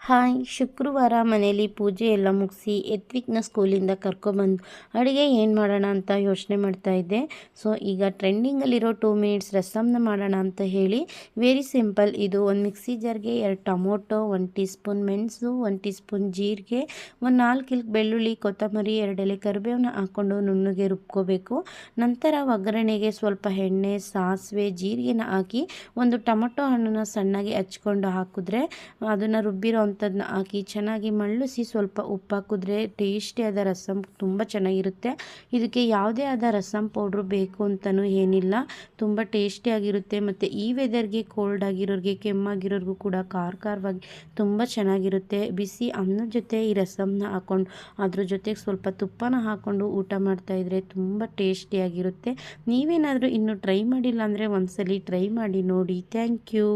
Hi ಶುಕ್ರವಾರ ಮನೇಲಿ ಪೂಜೆ ಎಲ್ಲ ಮುಗಿಸಿ ಎತ್ವಿಕ್ನ ಸ್ಕೂಲಿಂದ ಕರ್ಕೊಬಂದು ಅಡುಗೆ ಏನು ಮಾಡೋಣ ಅಂತ ಯೋಚನೆ ಮಾಡ್ತಾ ಇದ್ದೆ. ಸೊ ಈಗ ಟ್ರೆಂಡಿಂಗಲ್ಲಿರೋ 2 ಮಿನಿಟ್ಸ್ ರಸಮ್ನ ಮಾಡೋಣ ಅಂತ ಹೇಳಿ ವೆರಿ ಸಿಂಪಲ್. ಇದು ಒಂದು ಮಿಕ್ಸಿ ಜಾರ್ಗೆ 2 ಟೊಮೊಟೊ, 1 ಟೀ ಸ್ಪೂನ್ ಮೆಣಸು, 1 ಟೀ ಸ್ಪೂನ್ ಜೀರಿಗೆ, ಒಂದು 4 ಬೆಳ್ಳುಳ್ಳಿ, ಕೊತ್ತಂಬರಿ, 2 ಎಲೆ ಕರಿಬೇವನ್ನ ಹಾಕ್ಕೊಂಡು ನುಣ್ಣಗೆ ರುಬ್ಕೋಬೇಕು. ನಂತರ ಒಗ್ಗರಣೆಗೆ ಸ್ವಲ್ಪ ಎಣ್ಣೆ, ಸಾಸಿವೆ, ಜೀರಿಗೆನ ಹಾಕಿ ಒಂದು ಟೊಮೊಟೊ ಹಣ್ಣನ್ನು ಸಣ್ಣಗೆ ಹಚ್ಕೊಂಡು ಹಾಕಿದ್ರೆ ಅದನ್ನು ರುಬ್ಬಿರೋ ಅಂಥದ್ದನ್ನ ಹಾಕಿ ಚೆನ್ನಾಗಿ ಮಳ್ಳಿಸಿ ಸ್ವಲ್ಪ ಉಪ್ಪು ಹಾಕಿದ್ರೆ ಟೇಸ್ಟಿಯಾದ ರಸಮ್ ತುಂಬ ಚೆನ್ನಾಗಿರುತ್ತೆ. ಇದಕ್ಕೆ ಯಾವುದೇ ಆದ ರಸಮ್ ಪೌಡ್ರು ಬೇಕು ಅಂತಲೂ ಏನಿಲ್ಲ, ತುಂಬ ಟೇಸ್ಟಿಯಾಗಿರುತ್ತೆ. ಮತ್ತು ಈ ವೆದರ್ಗೆ ಕೋಲ್ಡ್ ಆಗಿರೋರಿಗೆ, ಕೆಮ್ಮಾಗಿರೋರಿಗೂ ಕೂಡ ಖಾರವಾಗಿ ತುಂಬ ಚೆನ್ನಾಗಿರುತ್ತೆ. ಬಿಸಿ ಅನ್ನದ ಜೊತೆ ಈ ರಸಮ್ನ ಹಾಕ್ಕೊಂಡು ಅದ್ರ ಜೊತೆಗೆ ಸ್ವಲ್ಪ ತುಪ್ಪನ ಹಾಕ್ಕೊಂಡು ಊಟ ಮಾಡ್ತಾಯಿದ್ರೆ ತುಂಬ ಟೇಸ್ಟಿಯಾಗಿರುತ್ತೆ. ನೀವೇನಾದರೂ ಇನ್ನೂ ಟ್ರೈ ಮಾಡಿಲ್ಲ ಅಂದರೆ ಒಂದ್ಸಲಿ ಟ್ರೈ ಮಾಡಿ ನೋಡಿ. Thank you.